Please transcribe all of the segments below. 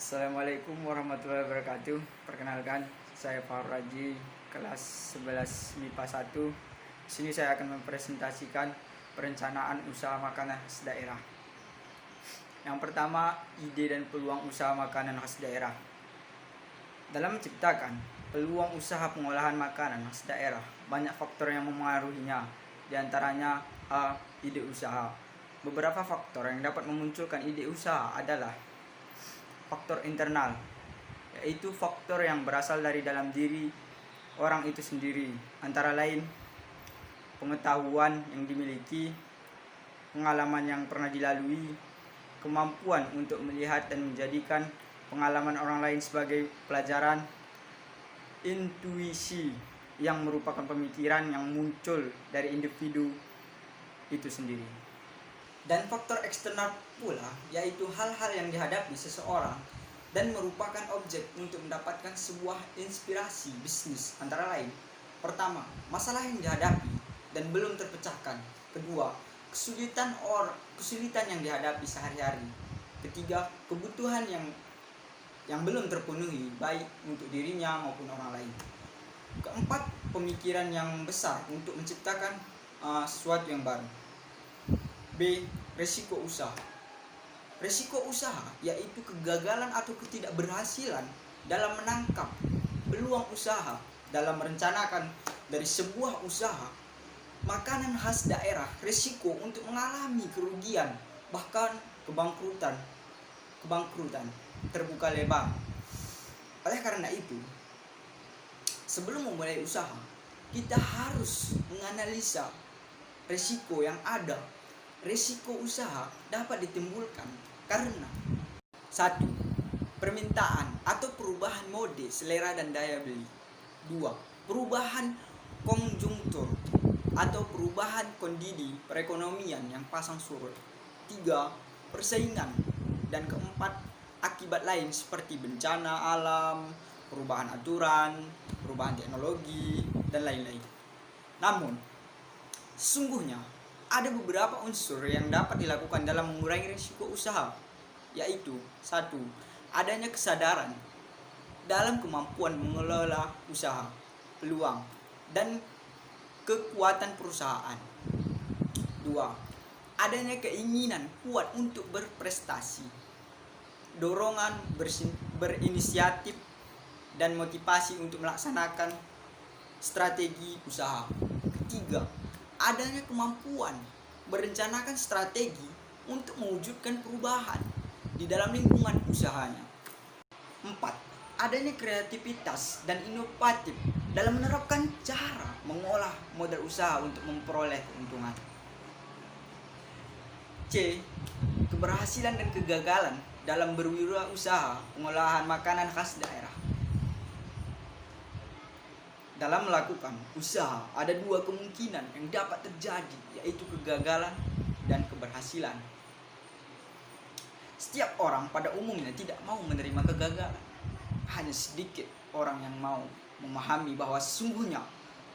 Assalamualaikum warahmatullahi wabarakatuh. Perkenalkan, saya Farul Raji, kelas 11 MIPA 1. Di sini saya akan mempresentasikan perencanaan usaha makanan khas daerah. Yang pertama, ide dan peluang usaha makanan khas daerah. Dalam menciptakan peluang usaha pengolahan makanan khas daerah, banyak faktor yang memengaruhinya. Di antaranya A. Ide usaha. Beberapa faktor yang dapat memunculkan ide usaha adalah faktor internal, yaitu faktor yang berasal dari dalam diri orang itu sendiri, antara lain pengetahuan yang dimiliki, pengalaman yang pernah dilalui, kemampuan untuk melihat dan menjadikan pengalaman orang lain sebagai pelajaran, intuisi yang merupakan pemikiran yang muncul dari individu itu sendiri. Dan faktor eksternal pula, yaitu hal-hal yang dihadapi seseorang dan merupakan objek untuk mendapatkan sebuah inspirasi bisnis, antara lain: pertama, masalah yang dihadapi dan belum terpecahkan; kedua, kesulitan yang dihadapi sehari-hari; ketiga, kebutuhan yang belum terpenuhi baik untuk dirinya maupun orang lain; keempat, pemikiran yang besar untuk menciptakan sesuatu yang baru. B. Resiko usaha. Resiko usaha yaitu kegagalan atau ketidakberhasilan dalam menangkap peluang usaha dalam merencanakan dari sebuah usaha makanan khas daerah. Resiko untuk mengalami kerugian, bahkan kebangkrutan terbuka lebar. Oleh karena itu, sebelum memulai usaha, kita harus menganalisa resiko yang ada. Risiko usaha dapat ditimbulkan karena 1. Permintaan atau perubahan mode, selera dan daya beli. 2. Perubahan konjungtur atau perubahan kondisi perekonomian yang pasang surut. 3. Persaingan. Dan keempat, akibat lain seperti bencana alam, perubahan aturan, perubahan teknologi, dan lain-lain. Namun, sesungguhnya ada beberapa unsur yang dapat dilakukan dalam mengurangi risiko usaha, yaitu 1. Adanya kesadaran dalam kemampuan mengelola usaha, peluang, dan kekuatan perusahaan. 2. Adanya keinginan kuat untuk berprestasi, dorongan berinisiatif, dan motivasi untuk melaksanakan strategi usaha. 3. Adanya kemampuan merencanakan strategi untuk mewujudkan perubahan di dalam lingkungan usahanya. 4. Adanya kreativitas dan inovatif dalam menerapkan cara mengolah modal usaha untuk memperoleh keuntungan. C. Keberhasilan dan kegagalan dalam berwirausaha pengolahan makanan khas daerah. Dalam melakukan usaha, ada dua kemungkinan yang dapat terjadi, yaitu kegagalan dan keberhasilan. Setiap orang pada umumnya tidak mau menerima kegagalan. Hanya sedikit orang yang mau memahami bahwa sesungguhnya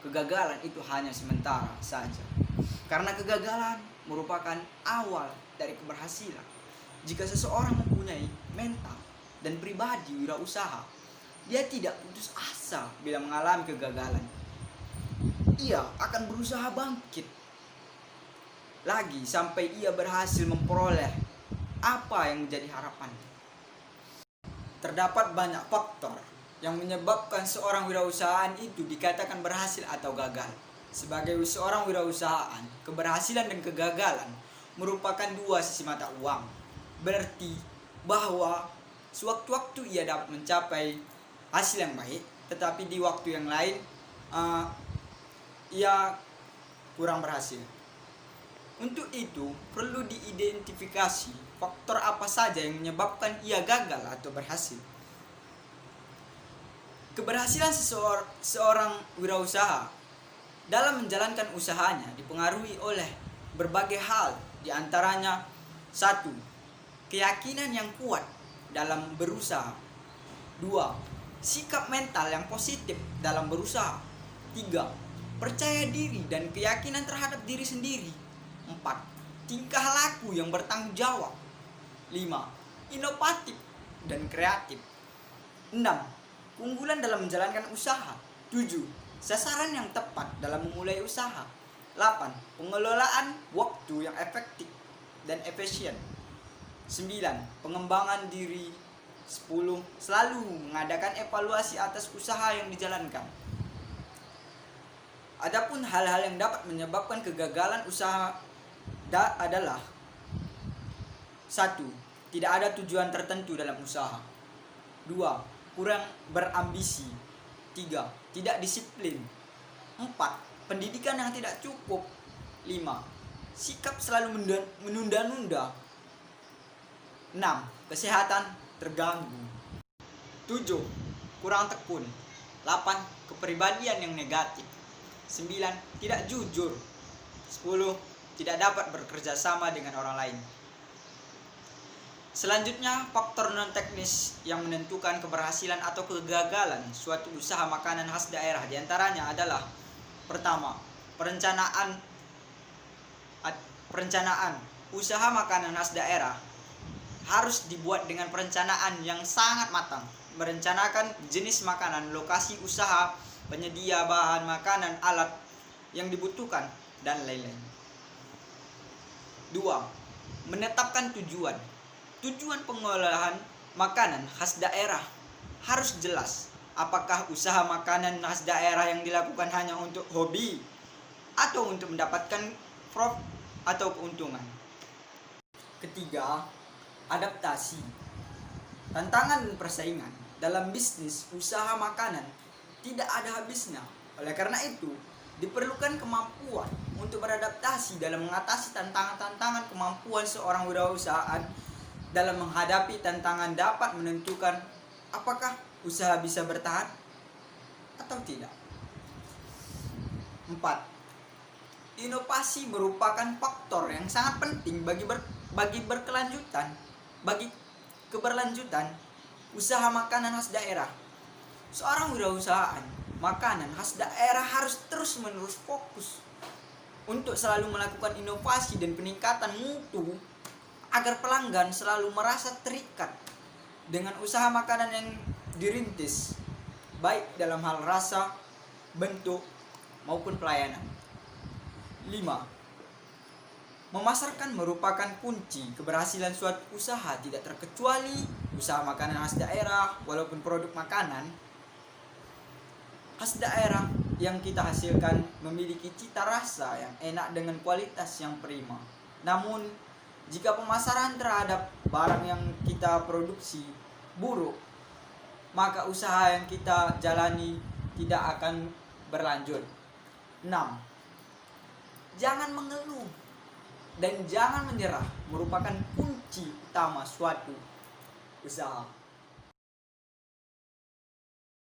kegagalan itu hanya sementara saja. Karena kegagalan merupakan awal dari keberhasilan. Jika seseorang mempunyai mental dan pribadi wirausaha, dia tidak putus asa bila mengalami kegagalan. Ia akan berusaha bangkit lagi sampai ia berhasil memperoleh apa yang menjadi harapan. Terdapat banyak faktor yang menyebabkan seorang wirausahaan itu dikatakan berhasil atau gagal. Sebagai seorang wirausahaan, keberhasilan dan kegagalan merupakan dua sisi mata uang. Berarti bahwa sewaktu-waktu ia dapat mencapai hasil yang baik, tetapi di waktu yang lain ia kurang berhasil. Untuk itu perlu diidentifikasi faktor apa saja yang menyebabkan ia gagal atau berhasil. Keberhasilan seorang wirausaha dalam menjalankan usahanya dipengaruhi oleh berbagai hal, di antaranya 1. Keyakinan yang kuat dalam berusaha. 2. Sikap mental yang positif dalam berusaha. 3. Percaya diri dan keyakinan terhadap diri sendiri. 4. Tingkah laku yang bertanggung jawab. 5. Inovatif dan kreatif. 6. Keunggulan dalam menjalankan usaha. 7. Sasaran yang tepat dalam memulai usaha. 8. Pengelolaan waktu yang efektif dan efisien. 9. Pengembangan diri. 10. Selalu mengadakan evaluasi atas usaha yang dijalankan. Adapun hal-hal yang dapat menyebabkan kegagalan usaha adalah 1. Tidak ada tujuan tertentu dalam usaha. 2. Kurang berambisi. 3. Tidak disiplin. 4. Pendidikan yang tidak cukup. 5. Sikap selalu menunda-nunda. 6. Kesehatan terganggu. 7. Kurang tekun. 8. Kepribadian yang negatif. 9. Tidak jujur. 10. Tidak dapat bekerja sama dengan orang lain. Selanjutnya, faktor non-teknis yang menentukan keberhasilan atau kegagalan suatu usaha makanan khas daerah diantaranya adalah: pertama, perencanaan. Usaha makanan khas daerah harus dibuat dengan perencanaan yang sangat matang, merencanakan jenis makanan, lokasi usaha, penyedia bahan makanan, alat yang dibutuhkan, dan lain-lain. 2. Menetapkan tujuan. Tujuan pengolahan makanan khas daerah harus jelas. Apakah usaha makanan khas daerah yang dilakukan hanya untuk hobi atau untuk mendapatkan profit atau keuntungan. Ketiga, adaptasi. Tantangan dan persaingan dalam bisnis usaha makanan tidak ada habisnya. Oleh karena itu, diperlukan kemampuan untuk beradaptasi dalam mengatasi tantangan-tantangan. Kemampuan seorang wirausahaan dalam menghadapi tantangan dapat menentukan apakah usaha bisa bertahan atau tidak. 4. Inovasi merupakan faktor yang sangat penting bagi keberlanjutan usaha makanan khas daerah. Seorang wirausahaan makanan khas daerah harus terus-menerus fokus untuk selalu melakukan inovasi dan peningkatan mutu agar pelanggan selalu merasa terikat dengan usaha makanan yang dirintis, baik dalam hal rasa, bentuk, maupun pelayanan. 5. Memasarkan merupakan kunci keberhasilan suatu usaha, tidak terkecuali usaha makanan khas daerah. Walaupun produk makanan khas daerah yang kita hasilkan memiliki cita rasa yang enak dengan kualitas yang prima, namun jika pemasaran terhadap barang yang kita produksi buruk, maka usaha yang kita jalani tidak akan berlanjut. 6. Jangan mengeluh dan jangan menyerah merupakan kunci utama suatu usaha.